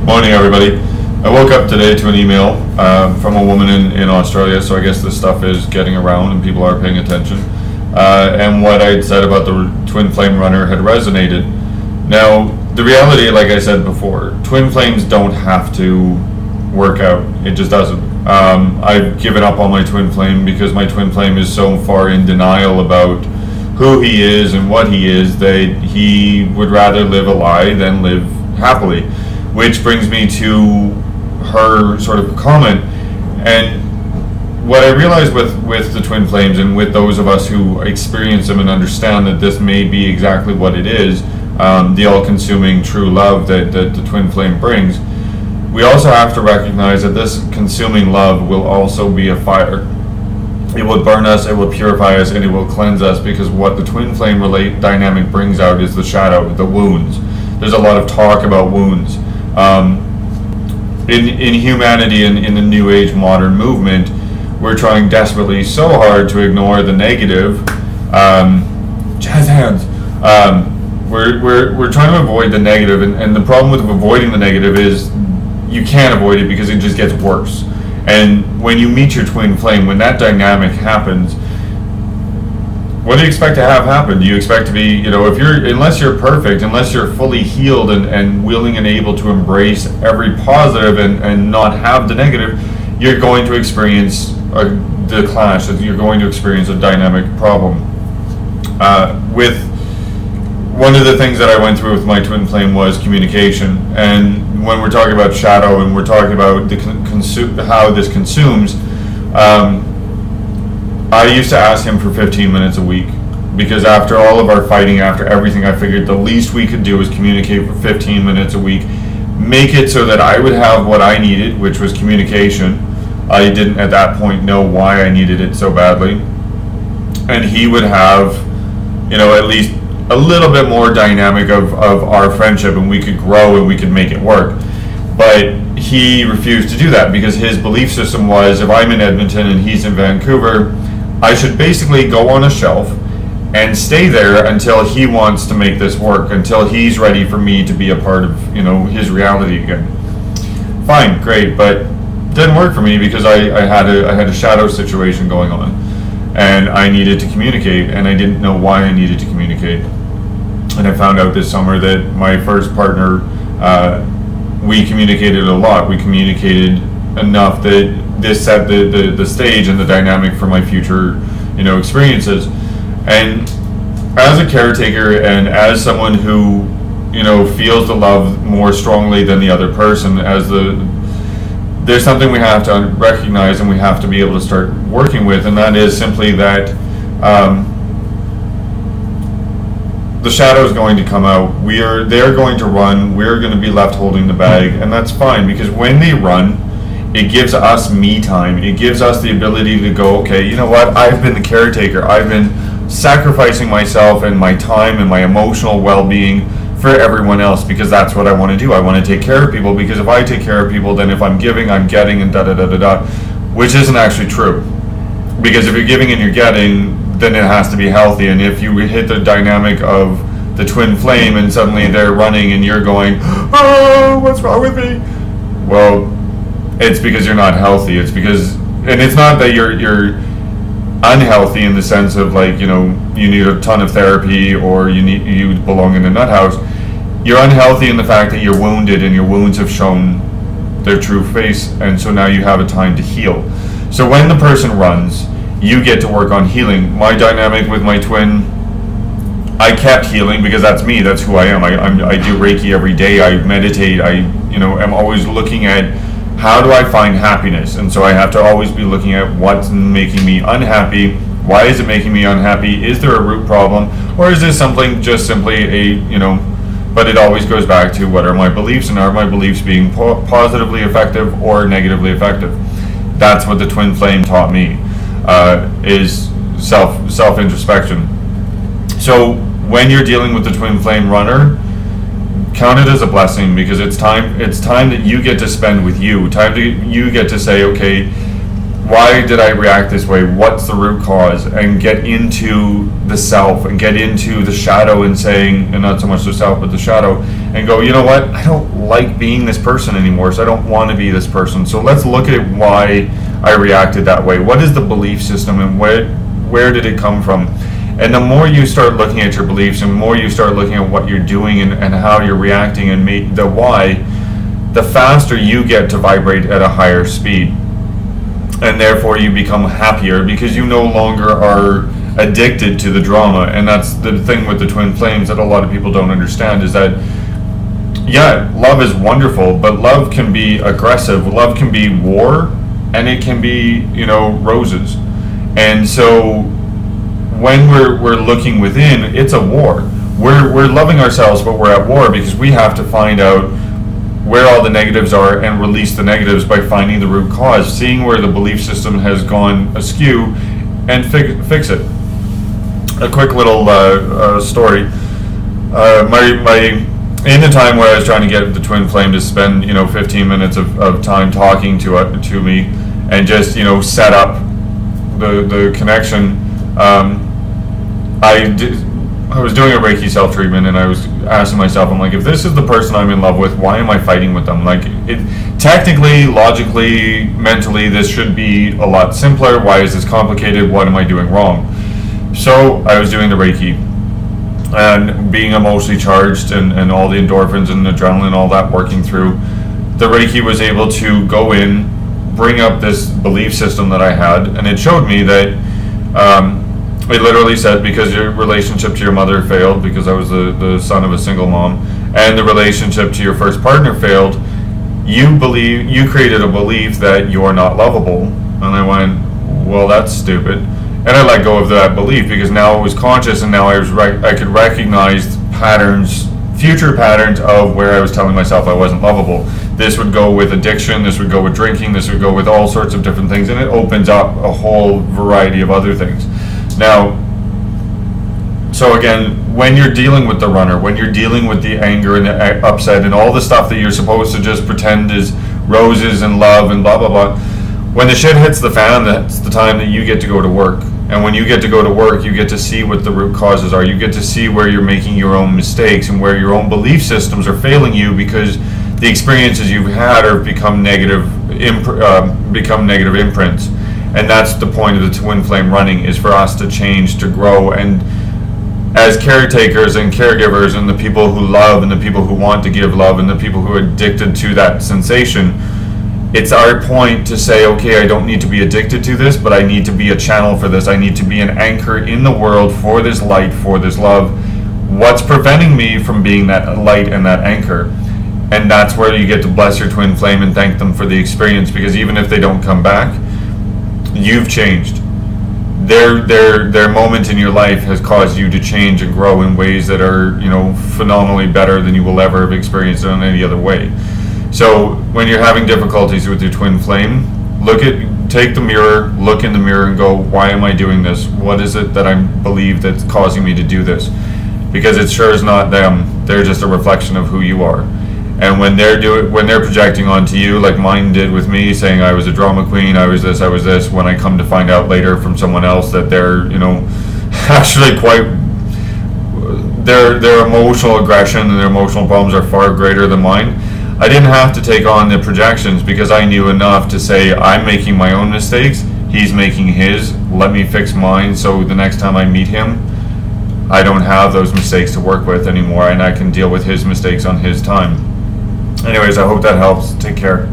Morning, everybody. I woke up today to an email from a woman in Australia, so I guess this stuff is getting around and people are paying attention. And what I'd said about the twin flame runner had resonated. Now, the reality, like I said before, twin flames don't have to work out. It just doesn't. I've given up on my twin flame because my twin flame is so far in denial about who he is and what he is that he would rather live a lie than live happily. Which brings me to her sort of comment. And what I realized with the twin flames and with those of us who experience them and understand that this may be exactly what it is, the all-consuming true love that the twin flame brings, we also have to recognize that this consuming love will also be a fire. It will burn us, it will purify us, and it will cleanse us, because what the twin flame dynamic brings out is the shadow, the wounds. There's a lot of talk about wounds. In humanity and in the New Age modern movement, we're trying desperately so hard to ignore the negative. Jazz hands. We're trying to avoid the negative, and the problem with avoiding the negative is you can't avoid it because it just gets worse. And when you meet your twin flame, when that dynamic happens, what do you expect to have happen? Do you expect to be, unless you're perfect, unless you're fully healed and willing and able to embrace every positive and not have the negative, you're going to experience the clash. You're going to experience a dynamic problem. With one of the things that I went through with my twin flame was communication. And when we're talking about shadow and we're talking about how this consumes, I used to ask him for 15 minutes a week, because after all of our fighting, after everything, I figured the least we could do was communicate for 15 minutes a week, make it so that I would have what I needed, which was communication. I didn't at that point know why I needed it so badly. And he would have, at least a little bit more dynamic of our friendship, and we could grow and we could make it work. But he refused to do that because his belief system was, if I'm in Edmonton and he's in Vancouver, I should basically go on a shelf and stay there until he wants to make this work, until he's ready for me to be a part of, his reality again. Fine, great, but it didn't work for me because I had a shadow situation going on, and I needed to communicate, and I didn't know why I needed to communicate. And I found out this summer that my first partner, we communicated a lot. We communicated enough that this set the stage and the dynamic for my future, experiences. And as a caretaker and as someone who, feels the love more strongly than the other person, there's something we have to recognize and we have to be able to start working with, and that is simply that the shadow is going to come out. They're going to run. We're going to be left holding the bag, and that's fine, because when they run, it gives us me time. It gives us the ability to go, okay, you know what? I've been the caretaker. I've been sacrificing myself and my time and my emotional well-being for everyone else, because that's what I want to do. I want to take care of people, because if I take care of people, then if I'm giving, I'm getting, and da-da-da-da-da, which isn't actually true. Because if you're giving and you're getting, then it has to be healthy. And if you hit the dynamic of the twin flame and suddenly they're running and you're going, oh, what's wrong with me? Well, it's because you're not healthy. It's because, and it's not that you're unhealthy in the sense of you need a ton of therapy or you belong in a nut house. You're unhealthy in the fact that you're wounded and your wounds have shown their true face, and so now you have a time to heal. So when the person runs, you get to work on healing. My dynamic with my twin, I kept healing because that's me, that's who I am. I do Reiki every day, I meditate, I'm always looking at how do I find happiness, and so I have to always be looking at what's making me unhappy, why is it making me unhappy, is there a root problem, or is this something just simply but it always goes back to what are my beliefs, and are my beliefs being positively effective or negatively effective. That's what the twin flame taught me. Is self-introspection. So when you're dealing with the twin flame runner, count it as a blessing, because it's time that you get to spend with you. You get to say, okay, why did I react this way? What's the root cause? And get into the self and get into the shadow and saying, and not so much the self, but the shadow, and go, you know what? I don't like being this person anymore, so I don't want to be this person. So let's look at why I reacted that way. What is the belief system, and where did it come from? And the more you start looking at your beliefs, and the more you start looking at what you're doing and how you're reacting and the why, the faster you get to vibrate at a higher speed. And therefore you become happier because you no longer are addicted to the drama. And that's the thing with the twin flames that a lot of people don't understand, is that, yeah, love is wonderful, but love can be aggressive, love can be war, and it can be, roses. And so when we're looking within, it's a war. We're loving ourselves, but we're at war because we have to find out where all the negatives are and release the negatives by finding the root cause, seeing where the belief system has gone askew, and fix it. A quick little story. In the time where I was trying to get the twin flame to spend 15 minutes of time talking to me and just set up the connection, I was doing a Reiki self-treatment, and I was asking myself, I'm like, if this is the person I'm in love with, why am I fighting with them? Like, technically, logically, mentally, this should be a lot simpler. Why is this complicated? What am I doing wrong? So I was doing the Reiki, and being emotionally charged, and all the endorphins and adrenaline, all that working through, the Reiki was able to go in, bring up this belief system that I had, and it showed me that it literally said, because your relationship to your mother failed, because I was the son of a single mom, and the relationship to your first partner failed, you created a belief that you're not lovable. And I went, well, that's stupid. And I let go of that belief because now it was conscious, and now I could recognize future patterns of where I was telling myself I wasn't lovable. This would go with addiction, this would go with drinking, this would go with all sorts of different things, and it opens up a whole variety of other things. Now, so again, when you're dealing with the runner, when you're dealing with the anger and the upset and all the stuff that you're supposed to just pretend is roses and love and blah, blah, blah, when the shit hits the fan, that's the time that you get to go to work. And when you get to go to work, you get to see what the root causes are. You get to see where you're making your own mistakes and where your own belief systems are failing you because the experiences you've had have become negative imprints. And that's the point of the twin flame running, is for us to change, to grow. And as caretakers and caregivers, and the people who love and the people who want to give love and the people who are addicted to that sensation, it's our point to say, okay, I don't need to be addicted to this, but I need to be a channel for this. I need to be an anchor in the world for this light, for this love. What's preventing me from being that light and that anchor? And that's where you get to bless your twin flame and thank them for the experience, because even if they don't come back, you've changed. Their moment in your life has caused you to change and grow in ways that are, phenomenally better than you will ever have experienced in any other way. So when you're having difficulties with your twin flame, take the mirror, look in the mirror and go, why am I doing this? What is it that I believe that's causing me to do this? Because it sure is not them. They're just a reflection of who you are. And when they're projecting onto you, like mine did with me, saying I was a drama queen, I was this, when I come to find out later from someone else that they're, actually their emotional aggression and their emotional problems are far greater than mine. I didn't have to take on the projections because I knew enough to say, I'm making my own mistakes, he's making his, let me fix mine, so the next time I meet him, I don't have those mistakes to work with anymore, and I can deal with his mistakes on his time. Anyways, I hope that helps. Take care.